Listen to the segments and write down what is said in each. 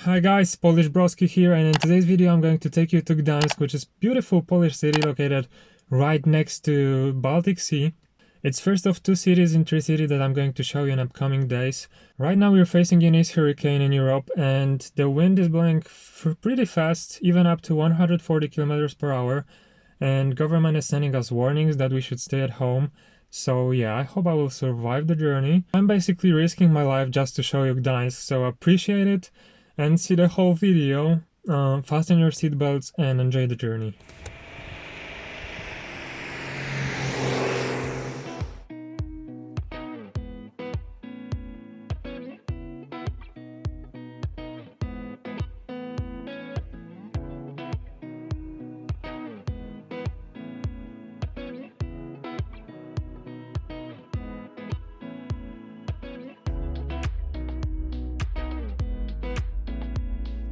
Hi guys, Polish Broski here, and in today's video I'm going to take you to Gdańsk, which is a beautiful Polish city located right next to Baltic Sea. It's first of two cities in three cities that I'm going to show you in upcoming days. Right now we're facing Eunice hurricane in Europe, and the wind is blowing pretty fast, even up to 140 kilometers per hour, and government is sending us warnings that we should stay at home. So yeah, I hope I will survive the journey. I'm basically risking my life just to show you Gdańsk, so appreciate it and see the whole video. Fasten your seatbelts and enjoy the journey.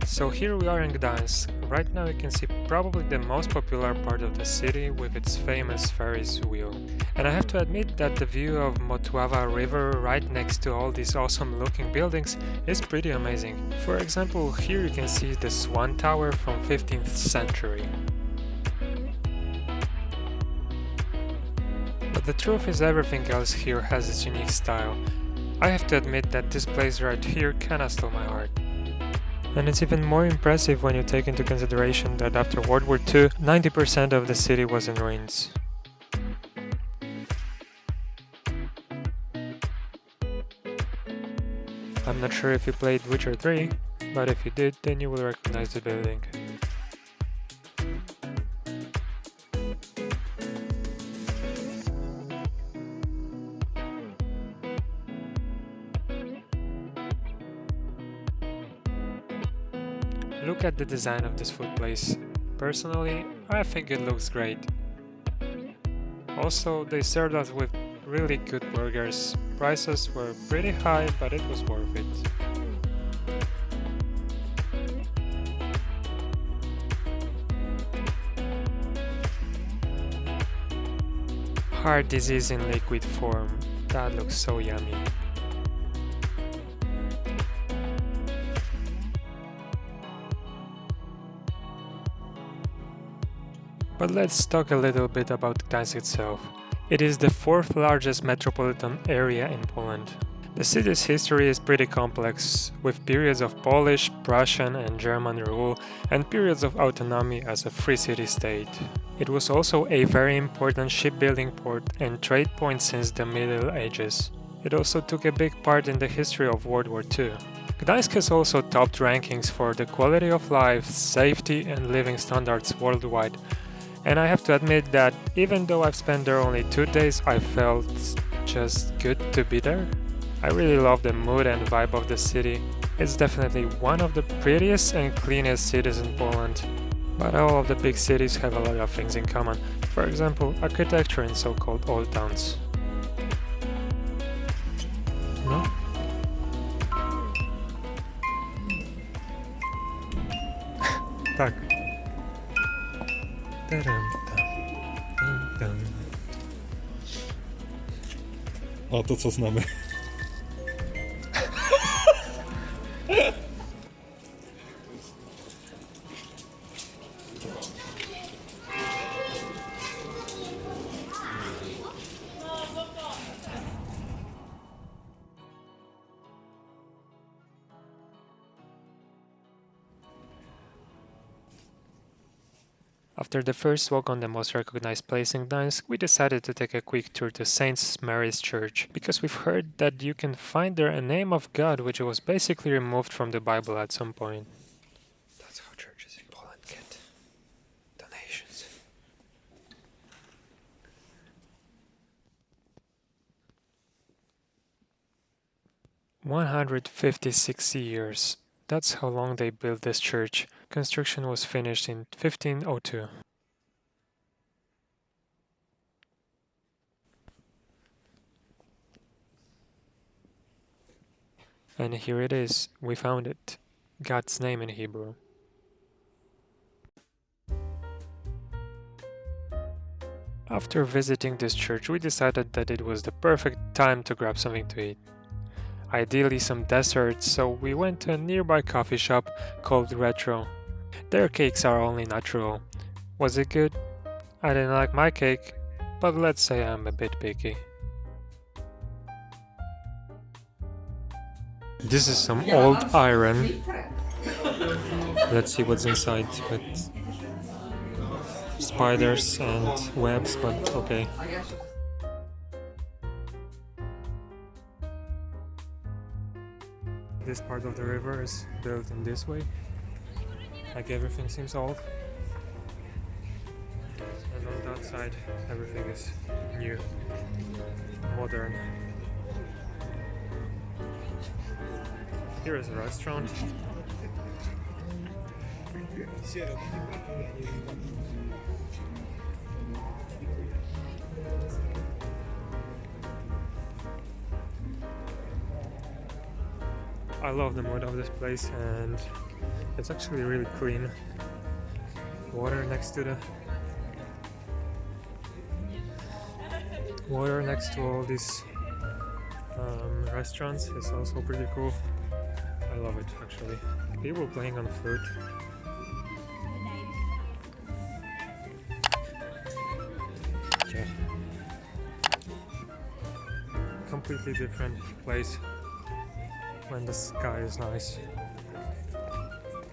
So here we are in Gdańsk. Right now you can see probably the most popular part of the city with its famous Ferris wheel. And I have to admit that the view of Motława river right next to all these awesome looking buildings is pretty amazing. For example, here you can see the Swan Tower from 15th century. But the truth is, everything else here has its unique style. I have to admit that this place right here kinda stole my heart. And it's even more impressive when you take into consideration that after World War II, 90% of the city was in ruins. I'm not sure if you played Witcher 3, but if you did, then you will recognize the building. Look at the design of this food place. Personally, I think it looks great. Also, they served us with really good burgers. Prices were pretty high, but it was worth it. Heart disease in liquid form. That looks so yummy. But let's talk a little bit about Gdańsk itself. It is the fourth largest metropolitan area in Poland. The city's history is pretty complex, with periods of Polish, Prussian and German rule and periods of autonomy as a free city-state. It was also a very important shipbuilding port and trade point since the Middle Ages. It also took a big part in the history of World War II. Gdańsk has also topped rankings for the quality of life, safety and living standards worldwide. And I have to admit that even though I've spent there only 2 days, I felt just good to be there. I really love the mood and vibe of the city. It's definitely one of the prettiest and cleanest cities in Poland. But all of the big cities have a lot of things in common. For example, architecture in so-called old towns. No? Tak. O, to co znamy. After the first walk on the most recognized place in Gdańsk, we decided to take a quick tour to St. Mary's Church, because we've heard that you can find there a name of God which was basically removed from the Bible at some point. That's how churches in Poland get donations. "156 years. That's how long they built this church. Construction was finished in 1502. And here it is, we found it. God's name in Hebrew. After visiting this church, we decided that it was the perfect time to grab something to eat. ideally some desserts, so we went to a nearby coffee shop called Retro. Their cakes are only natural. Was it good? I didn't like my cake, but let's say I'm a bit picky. This is some old iron. Let's see what's inside. With spiders and webs, but okay. This part of the river is built in this way. Like everything seems old. And on that side, everything is new, modern. Here is a restaurant. I love the mood of this place, and it's actually really clean. Water next to all these restaurants is also pretty cool. I love it actually. People playing on flute. Okay. Completely different place when the sky is nice.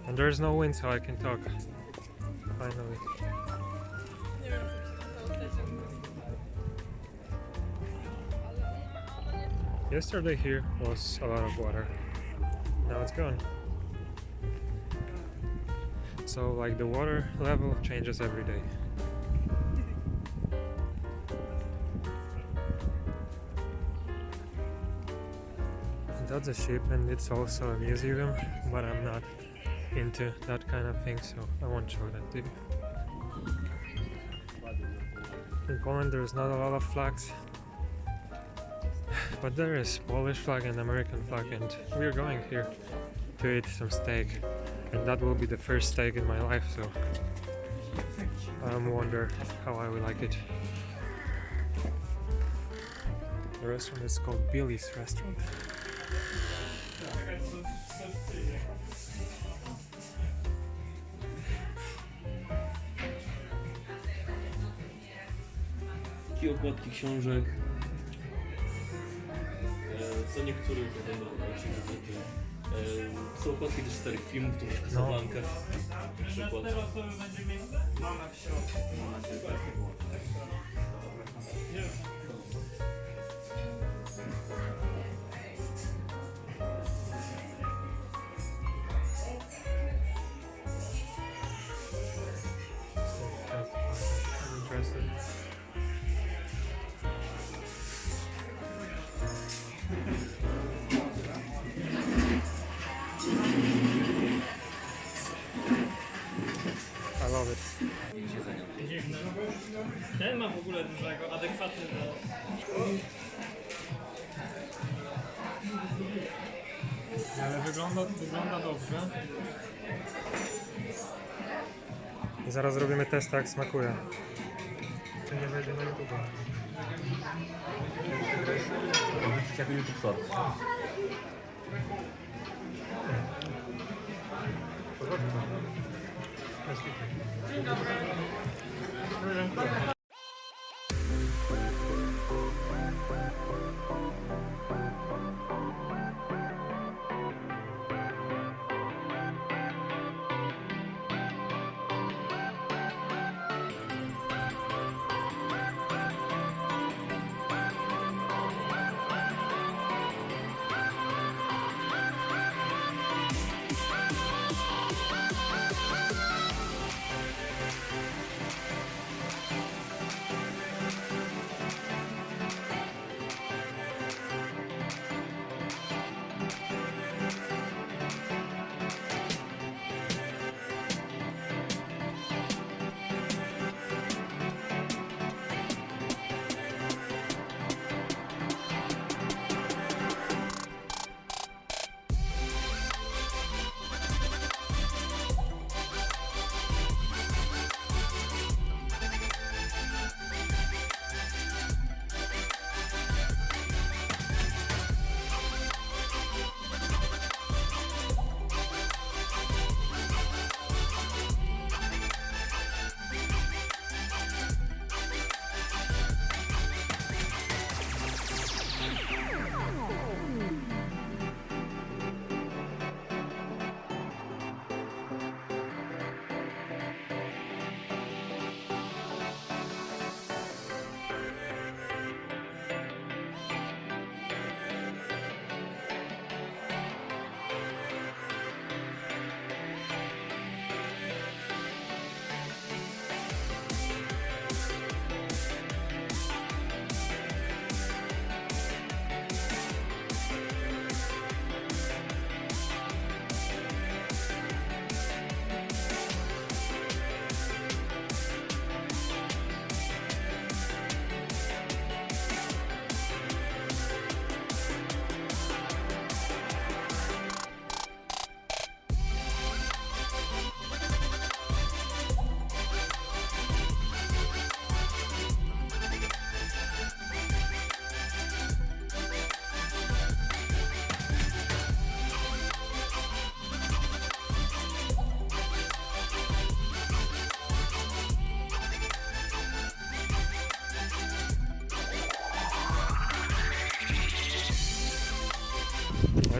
And there's no wind, so I can talk. Finally. Yesterday here was a lot of water. Now it's gone. So like the water level changes every day. That's a ship, and it's also a museum, but I'm not into that kind of thing, so I won't show that to you. In Poland there's not a lot of flags, but there is Polish flag and American flag, and we're going here to eat some steak, and that will be the first steak in my life, so I wonder how I will like it. The restaurant is called Billy's Restaurant. Takie okładki książek, co niektórych są okładki do starych filmów, to już Casablanca, na przykład. I love it. Ten ma w ogóle dużego, adekwatny do... Ale wygląda dobrze. I zaraz zrobimy test, jak smakuje. Czy nie wejdzie na YouTube? Jak YouTube Short. Dzień dobry. Dziękuję.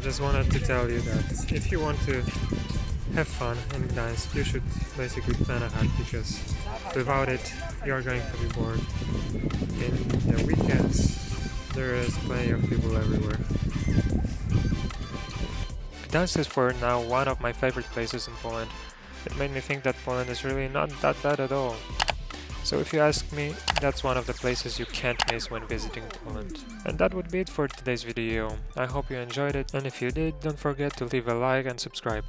just wanted to tell you that if you want to have fun in Gdańsk, you should basically plan ahead, because without it you're going to be bored. In the weekends there is plenty of people everywhere. Gdańsk is for now one of my favorite places in Poland. It made me think that Poland is really not that bad at all. So if you ask me, that's one of the places you can't miss when visiting Poland. And that would be it for today's video. I hope you enjoyed it, and if you did, don't forget to leave a like and subscribe.